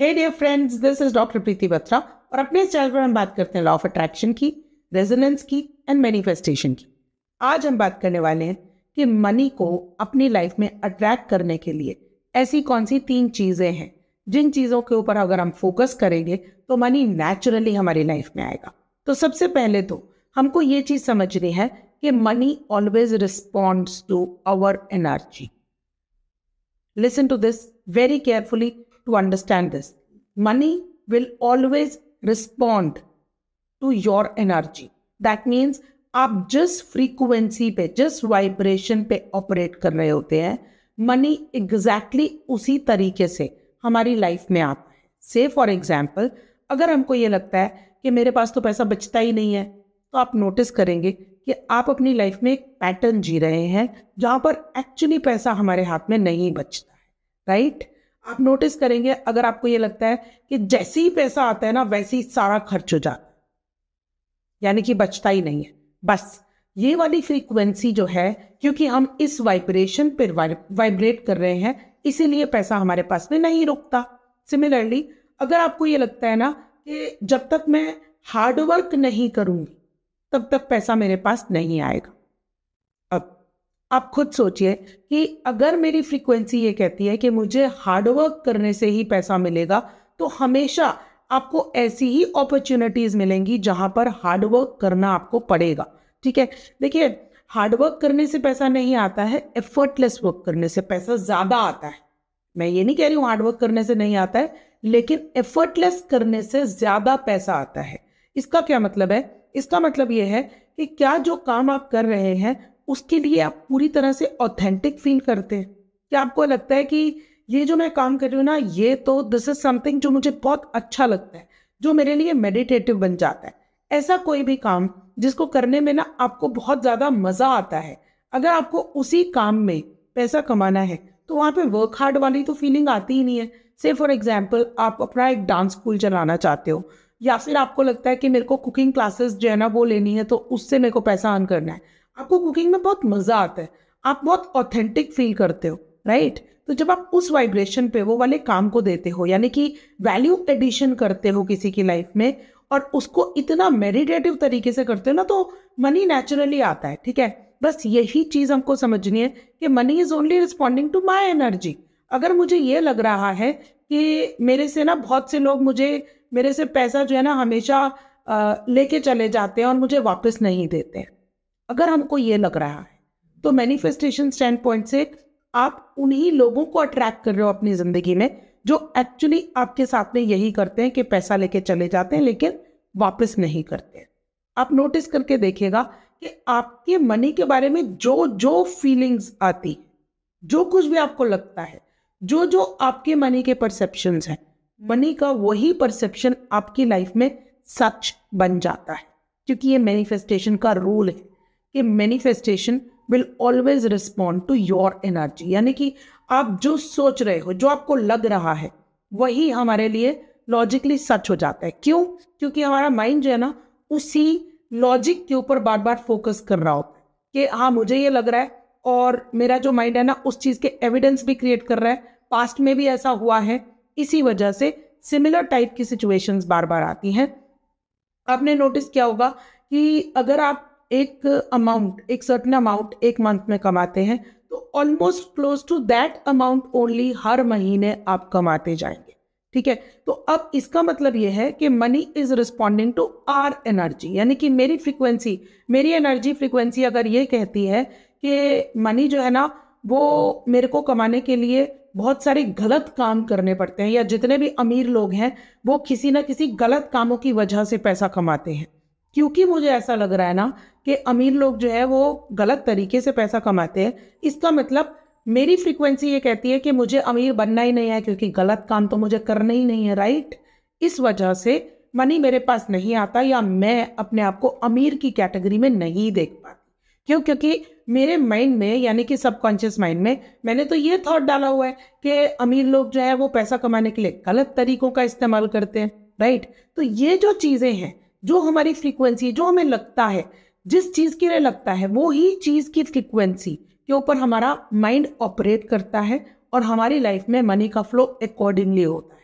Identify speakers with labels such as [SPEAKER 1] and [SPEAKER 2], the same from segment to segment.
[SPEAKER 1] Hey dear friends, this is doctor Preeti Batra और अपने channel पर हम बात करते हैं लॉ ऑफ अट्रैक्शन की, रेजोनेंस की एंड मैनिफेस्टेशन की। आज हम बात करने वाले हैं कि मनी को अपनी लाइफ में अट्रैक्ट करने के लिए ऐसी कौन सी 3 चीजें हैं जिन चीजों के ऊपर अगर हम फोकस करेंगे तो मनी नेचुरली हमारी लाइफ में आएगा। तो सबसे पहले तो हमको ये चीज समझनी है कि money always responds to our energy. Listen to this very carefully to understand this. Money will always respond to your energy. That means आप जिस फ्रीक्वेंसी पे, जिस वाइब्रेशन पे ऑपरेट कर रहे होते हैं, मनी एग्जैक्टली उसी तरीके से हमारी लाइफ में आता है। से फॉर एग्जाम्पल, अगर हमको ये लगता है कि मेरे पास तो पैसा बचता ही नहीं है, तो आप नोटिस करेंगे कि आप अपनी लाइफ में एक पैटर्न जी रहे हैं जहां पर एक्चुअली पैसा हमारे हाथ में नहीं बचता है, राइट? आप नोटिस करेंगे अगर आपको ये लगता है कि जैसे ही पैसा आता है ना वैसे ही सारा खर्च हो जाता है, यानी कि बचता ही नहीं है। बस ये वाली फ्रीक्वेंसी जो है, क्योंकि हम इस वाइब्रेशन पर वाइब्रेट कर रहे हैं, इसीलिए पैसा हमारे पास में नहीं रुकता। सिमिलरली, अगर आपको ये लगता है ना कि जब तक मैं हार्डवर्क नहीं करूंगी तब तक पैसा मेरे पास नहीं आएगा। अब आप खुद सोचिए कि अगर मेरी फ्रीक्वेंसी ये कहती है कि मुझे हार्डवर्क करने से ही पैसा मिलेगा, तो हमेशा आपको ऐसी ही अपॉर्चुनिटीज मिलेंगी जहां पर हार्डवर्क करना आपको पड़ेगा। ठीक है, देखिए, हार्डवर्क करने से पैसा नहीं आता है, एफर्टलेस वर्क करने से पैसा ज्यादा आता है। मैं ये नहीं कह रही हूँ हार्डवर्क करने से नहीं आता है, लेकिन एफर्टलेस करने से ज्यादा पैसा आता है। इसका क्या मतलब है? इसका मतलब यह है कि क्या जो काम आप कर रहे हैं उसके लिए आप पूरी तरह से ऑथेंटिक फील करते हैं? क्या आपको लगता है कि ये जो मैं काम कर रही हूँ ना, ये तो दिस इज समथिंग जो मुझे बहुत अच्छा लगता है, जो मेरे लिए मेडिटेटिव बन जाता है? ऐसा कोई भी काम जिसको करने में ना आपको बहुत ज्यादा मजा आता है, अगर आपको उसी काम में पैसा कमाना है तो वहां पे वर्क हार्ड वाली तो फीलिंग आती ही नहीं है। से फॉर एग्जाम्पल, आप अपना एक डांस स्कूल चलाना चाहते हो, या फिर आपको लगता है कि मेरे को कुकिंग क्लासेस जो है ना वो लेनी है, तो उससे मेरे को पैसा अर्न करना है। आपको कुकिंग में बहुत मजा आता है, आप बहुत ऑथेंटिक फील करते हो, राइट? तो जब आप उस वाइब्रेशन पे वो वाले काम को देते हो, यानी कि वैल्यू एडिशन करते हो किसी की लाइफ में, और उसको इतना मेडिटेटिव तरीके से करते हो ना, तो मनी नेचुरली आता है। ठीक है, बस यही चीज हमको समझनी है कि money is only responding to my energy. अगर मुझे ये लग रहा है कि मेरे से ना बहुत से लोग मेरे से पैसा जो है ना हमेशा लेके चले जाते हैं और मुझे वापस नहीं देते हैं, अगर हमको ये लग रहा है, तो मैनिफेस्टेशन स्टैंड पॉइंट से आप उन्हीं लोगों को अट्रैक्ट कर रहे हो अपनी जिंदगी में जो एक्चुअली आपके साथ में यही करते हैं कि पैसा लेके चले जाते हैं लेकिन वापस नहीं करते हैं। आप नोटिस करके देखिएगा कि आपके मनी के बारे में जो जो फीलिंग्स आती, जो कुछ भी आपको लगता है, जो जो आपके मनी के परसेप्शंस हैं, मनी का वही परसेप्शन आपकी लाइफ में सच बन जाता है। क्योंकि ये मैनिफेस्टेशन का रूल है कि manifestation will always respond to your energy, यानी कि आप जो सोच रहे हो, जो आपको लग रहा है, वही हमारे लिए लॉजिकली सच हो जाता है। क्यों? क्योंकि हमारा माइंड जो है ना उसी लॉजिक के ऊपर बार बार फोकस कर रहा होता है कि हाँ मुझे ये लग रहा है, और मेरा जो माइंड है ना उस चीज के एविडेंस भी क्रिएट कर रहा है, पास्ट में भी ऐसा हुआ है, इसी वजह से सिमिलर टाइप की सिचुएशंस बार बार आती हैं। आपने नोटिस किया होगा कि अगर आप एक सर्टेन अमाउंट एक मंथ में कमाते हैं, तो almost close to that amount only हर महीने आप कमाते जाएंगे। ठीक है, तो अब इसका मतलब यह है कि money is responding to our energy, यानी कि मेरी फ्रीक्वेंसी, मेरी एनर्जी फ्रीक्वेंसी अगर ये कहती है कि मनी जो है ना वो मेरे को कमाने के लिए बहुत सारे गलत काम करने पड़ते हैं, या जितने भी अमीर लोग हैं वो किसी ना किसी गलत कामों की वजह से पैसा कमाते हैं, क्योंकि मुझे ऐसा लग रहा है ना कि अमीर लोग जो है वो गलत तरीके से पैसा कमाते हैं, इसका मतलब मेरी फ्रीक्वेंसी ये कहती है कि मुझे अमीर बनना ही नहीं है, क्योंकि गलत काम तो मुझे करना ही नहीं है, राइट? इस वजह से मनी मेरे पास नहीं आता, या मैं अपने आप को अमीर की कैटेगरी में नहीं देख पाती। क्यों? क्योंकि मेरे माइंड में, यानी कि सबकॉन्शियस माइंड में, मैंने तो ये थॉट डाला हुआ है कि अमीर लोग जो है वो पैसा कमाने के लिए गलत तरीकों का इस्तेमाल करते हैं, राइट? तो ये जो चीजें हैं, जो हमारी फ्रीक्वेंसी, जो हमें लगता है, जिस चीज के लिए लगता है, वो ही चीज की फ्रीक्वेंसी के ऊपर हमारा माइंड ऑपरेट करता है, और हमारी लाइफ में मनी का फ्लो अकॉर्डिंगली होता है।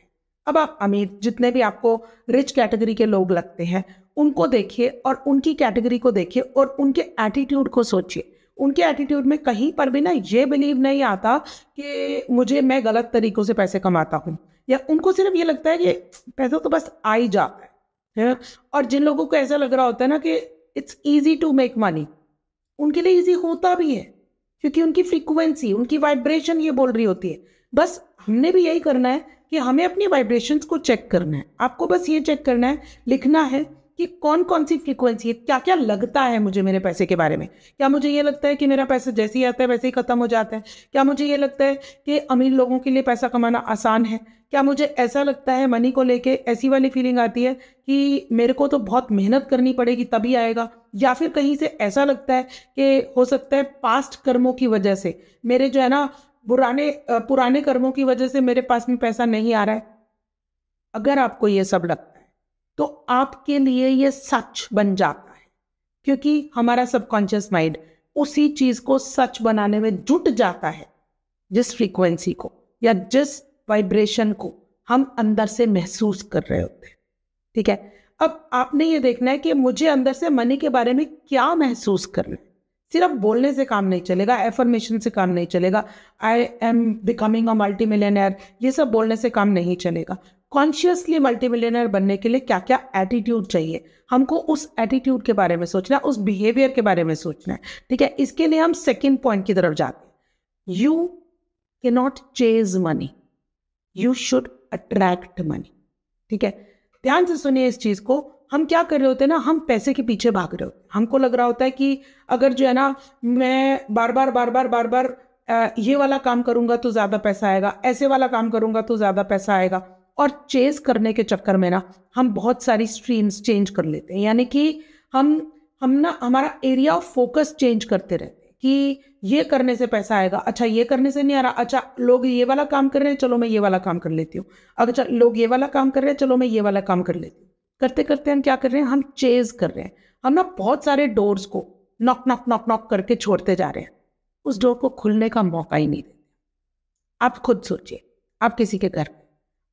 [SPEAKER 1] अब आप अमीर, जितने भी आपको रिच कैटेगरी के लोग लगते हैं, उनको देखिए और उनकी कैटेगरी को देखिए और उनके एटीट्यूड को सोचिए। उनके एटीट्यूड में कहीं पर भी ना ये बिलीव नहीं आता कि मैं गलत तरीकों से पैसे कमाता हूँ, या उनको सिर्फ ये लगता है कि पैसा तो बस आ ही जाता है। और जिन लोगों को ऐसा लग रहा होता है ना कि it's easy to make money, उनके लिए ईजी होता भी है, क्योंकि उनकी फ्रीक्वेंसी, उनकी वाइब्रेशन ये बोल रही होती है। बस हमने भी यही करना है कि हमें अपनी वाइब्रेशंस को चेक करना है। आपको बस ये चेक करना है, लिखना है कि कौन कौन सी फ्रीक्वेंसी है, क्या क्या लगता है मुझे मेरे पैसे के बारे में। क्या मुझे ये लगता है कि मेरा पैसा जैसे ही आता है वैसे ही खत्म हो जाता है? क्या मुझे ये लगता है कि अमीर लोगों के लिए पैसा कमाना आसान है? क्या मुझे ऐसा लगता है मनी को लेके, ऐसी वाली फीलिंग आती है कि मेरे को तो बहुत मेहनत करनी पड़ेगी तभी आएगा? या फिर कहीं से ऐसा लगता है कि हो सकता है पास्ट कर्मों की वजह से, मेरे जो है ना पुराने कर्मों की वजह से मेरे पास में पैसा नहीं आ रहा है? अगर आपको ये सब लगता है तो आपके लिए ये सच बन जाता है, क्योंकि हमारा सबकॉन्शियस माइंड उसी चीज को सच बनाने में जुट जाता है, जिस फ्रीक्वेंसी को या जिस वाइब्रेशन को हम अंदर से महसूस कर रहे होते हैं। ठीक है, अब आपने ये देखना है कि मुझे अंदर से मनी के बारे में क्या महसूस करना है। सिर्फ बोलने से काम नहीं चलेगा, एफर्मेशन से काम नहीं चलेगा, I am becoming a multi millionaire, ये सब बोलने से काम नहीं चलेगा। कॉन्शियसली मल्टी मिलियनर बनने के लिए क्या क्या एटीट्यूड चाहिए, हमको उस एटीट्यूड के बारे में सोचना है, उस बिहेवियर के बारे में सोचना है। ठीक है, इसके लिए हम सेकेंड पॉइंट की तरफ जाते हैं। You can not chase money, you should attract money. ठीक है, ध्यान से सुनिए इस चीज को। हम क्या कर रहे होते हैं ना, हम पैसे के पीछे भाग रहे होते हैं। हमको लग रहा होता है कि अगर जो है ना मैं बार बार ये वाला काम करूंगा तो ज्यादा पैसा आएगा, ऐसे वाला काम करूंगा तो ज्यादा पैसा आएगा, और चेज करने के चक्कर में ना हम बहुत सारी स्ट्रीम्स चेंज कर लेते हैं। यानी कि हम ना हमारा एरिया ऑफ फोकस चेंज करते रहते हैं कि ये करने से पैसा आएगा, अच्छा ये करने से नहीं आ रहा, अच्छा लोग ये वाला काम कर रहे हैं, चलो मैं ये वाला काम कर लेती हूँ, अच्छा लोग ये वाला काम कर रहे हैं, चलो मैं ये वाला काम कर लेती हूँ। करते करते हम क्या कर रहे हैं, हम चेज कर रहे हैं। हम ना बहुत सारे डोर्स को नॉक नॉक नॉक नॉक करके छोड़ते जा रहे हैं, उस डोर को खुलने का मौका ही नहीं देते। आप खुद सोचिए, आप किसी के घर,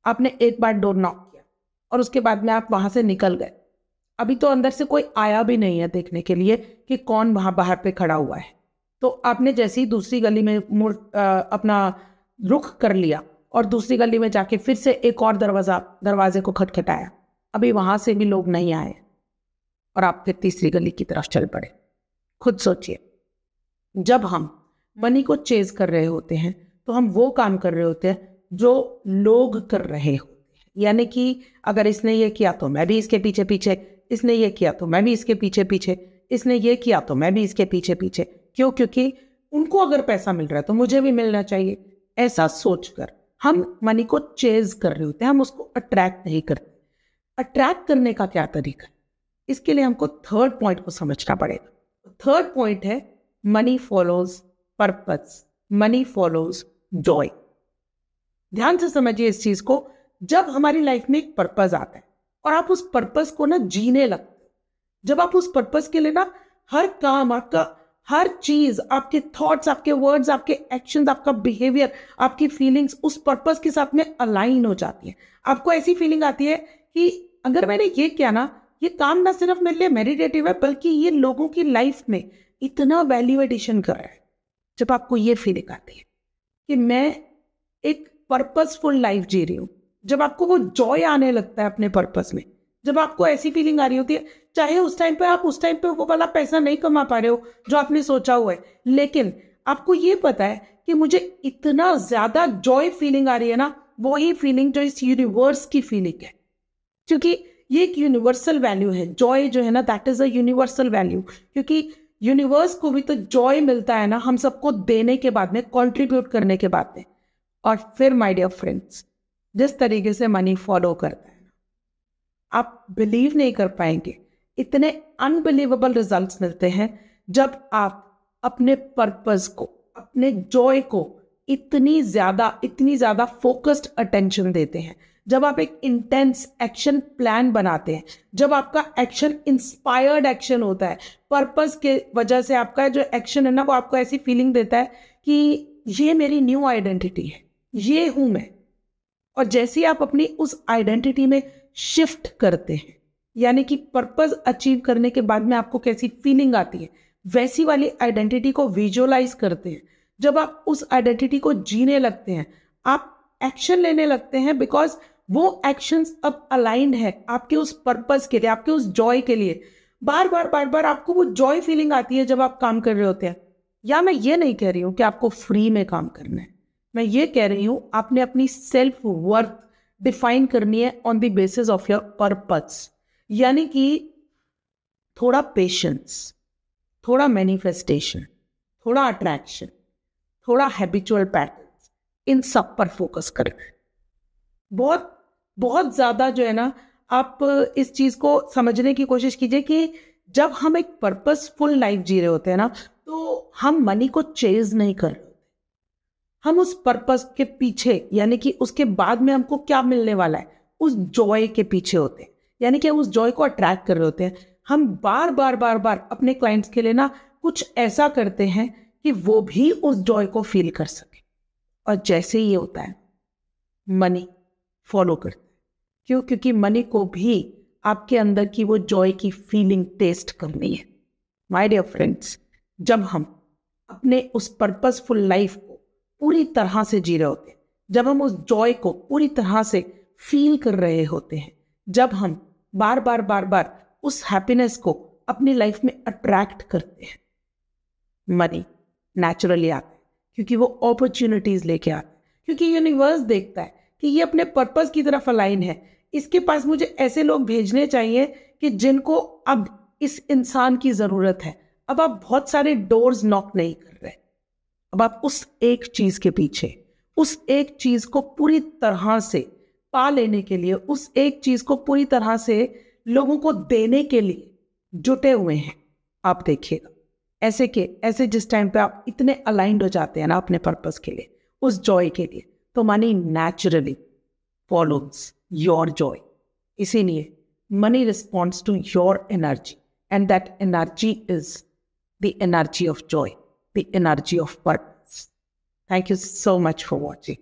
[SPEAKER 1] आपने एक बार डोर नॉक किया और उसके बाद में आप वहां से निकल गए, अभी तो अंदर से कोई आया भी नहीं है देखने के लिए कि कौन वहां बाहर पे खड़ा हुआ है। तो आपने जैसे ही दूसरी गली में अपना रुख कर लिया और दूसरी गली में जाके फिर से एक और दरवाजे को खटखटाया, अभी वहां से भी लोग नहीं आए और आप फिर तीसरी गली की तरफ चल पड़े। खुद सोचिए, जब हम मनी को चेज कर रहे होते हैं तो हम वो काम कर रहे होते हैं जो लोग कर रहे होते हैं। यानी कि अगर इसने ये किया तो मैं भी इसके पीछे पीछे, इसने ये किया तो मैं भी इसके पीछे पीछे, इसने ये किया तो मैं भी इसके पीछे पीछे। क्यों? क्योंकि उनको अगर पैसा मिल रहा है तो मुझे भी मिलना चाहिए। ऐसा सोचकर हम मनी को चेज कर रहे होते हैं, हम उसको अट्रैक्ट नहीं करते। अट्रैक्ट करने का क्या तरीका है, इसके लिए हमको थर्ड पॉइंट को समझना पड़ेगा। थर्ड पॉइंट है money follows purpose, money follows Joy. ध्यान से समझिए इस चीज को। जब हमारी लाइफ में एक पर्पस आता है और आप उस पर्पस को ना जीने लगते हो, जब आप उस पर्पस के लिए ना हर काम आपका, हर चीज, आपके थॉट्स, आपके वर्ड्स, आपके एक्शंस, आपका बिहेवियर, आपकी फीलिंग्स उस पर्पस के साथ में अलाइन हो जाती है। आपको ऐसी फीलिंग आती है कि अगर मैंने ये किया ना, ये काम ना सिर्फ मेरे लिए मेडिटेटिव है बल्कि ये लोगों की लाइफ में इतना वैल्यू एडिशन कर रहा है। जब आपको ये फीलिंग आती है कि मैं एक पर्पसफुल लाइफ जी रही हूँ, जब आपको वो जॉय आने लगता है अपने पर्पस में, जब आपको ऐसी फीलिंग आ रही होती है, चाहे उस टाइम पे आप उस टाइम पे वो वाला पैसा नहीं कमा पा रहे हो जो आपने सोचा हुआ है, लेकिन आपको ये पता है कि मुझे इतना ज्यादा जॉय फीलिंग आ रही है ना, वही फीलिंग जो इस यूनिवर्स की फीलिंग है। क्योंकि ये एक यूनिवर्सल वैल्यू है, जॉय जो है ना, that is a universal value. क्योंकि यूनिवर्स को भी तो जॉय मिलता है ना हम सबको देने के बाद में, कंट्रीब्यूट करने के बाद में। और फिर माय डियर फ्रेंड्स, जिस तरीके से मनी फॉलो करता है, आप बिलीव नहीं कर पाएंगे, इतने अनबिलीवेबल रिजल्ट्स मिलते हैं जब आप अपने पर्पस को, अपने जॉय को इतनी ज्यादा फोकस्ड अटेंशन देते हैं, जब आप एक इंटेंस एक्शन प्लान बनाते हैं, जब आपका एक्शन इंस्पायर्ड एक्शन होता है, पर्पस के वजह से आपका जो एक्शन है ना वो आपको ऐसी फीलिंग देता है कि ये मेरी न्यू आइडेंटिटी है, ये हूं मैं। और जैसे ही आप अपनी उस आइडेंटिटी में शिफ्ट करते हैं, यानी कि पर्पस अचीव करने के बाद में आपको कैसी फीलिंग आती है, वैसी वाली आइडेंटिटी को विजुअलाइज करते हैं, जब आप उस आइडेंटिटी को जीने लगते हैं, आप एक्शन लेने लगते हैं, बिकॉज वो एक्शंस अब अलाइंड है आपके उस पर्पस के लिए, आपके उस जॉय के लिए। बार बार आपको वो जॉय फीलिंग आती है जब आप काम कर रहे होते हैं। या मैं ये नहीं कह रही हूं कि आपको फ्री में काम करना है, मैं ये कह रही हूं आपने अपनी सेल्फ वर्थ डिफाइन करनी है on the basis of your purpose. यानी कि थोड़ा पेशेंस, थोड़ा मैनिफेस्टेशन, थोड़ा अट्रैक्शन, थोड़ा हैबिचुअल पैटर्न्स, इन सब पर फोकस करें। बहुत बहुत ज्यादा जो है ना, आप इस चीज को समझने की कोशिश कीजिए कि जब हम एक पर्पसफुल लाइफ जी रहे होते हैं ना, तो हम मनी को चेज नहीं कर रहे होते, हम उस पर्पस के पीछे, यानी कि उसके बाद में हमको क्या मिलने वाला है, उस जॉय के पीछे होते हैं, यानी कि हम उस जॉय को अट्रैक्ट कर रहे होते हैं। हम बार बार अपने क्लाइंट्स के लिए ना कुछ ऐसा करते हैं कि वो भी उस जॉय को फील कर सके। और जैसे ही ये होता है, मनी फॉलो करता है। क्यों? क्योंकि मनी को भी आपके अंदर की वो जॉय की फीलिंग टेस्ट करनी है। माय डियर फ्रेंड्स, जब हम अपने उस पर्पसफुल लाइफ को पूरी तरह से जी रहे होते हैं, जब हम उस जॉय को पूरी तरह से फील कर रहे होते हैं, जब हम बार बार उस हैप्पीनेस को अपनी लाइफ में अट्रैक्ट करते हैं, मनी नेचुरली आता है, क्योंकि वो अपॉर्चुनिटीज लेके आता है, क्योंकि यूनिवर्स देखता है कि ये अपने पर्पस की तरफ अलाइन है, इसके पास मुझे ऐसे लोग भेजने चाहिए कि जिनको अब इस इंसान की जरूरत है। अब आप बहुत सारे डोर्स नॉक नहीं कर रहे, अब आप उस एक चीज के पीछे, उस एक चीज को पूरी तरह से पा लेने के लिए, उस एक चीज को पूरी तरह से लोगों को देने के लिए जुटे हुए हैं। आप देखिएगा ऐसे जिस टाइम पे आप इतने अलाइंड हो जाते हैं ना अपने पर्पस के लिए, उस जॉय के लिए, तो money naturally follows your joy. इसीलिए money responds to your energy, and that energy is the energy of joy, the energy of purpose. Thank you so much for watching.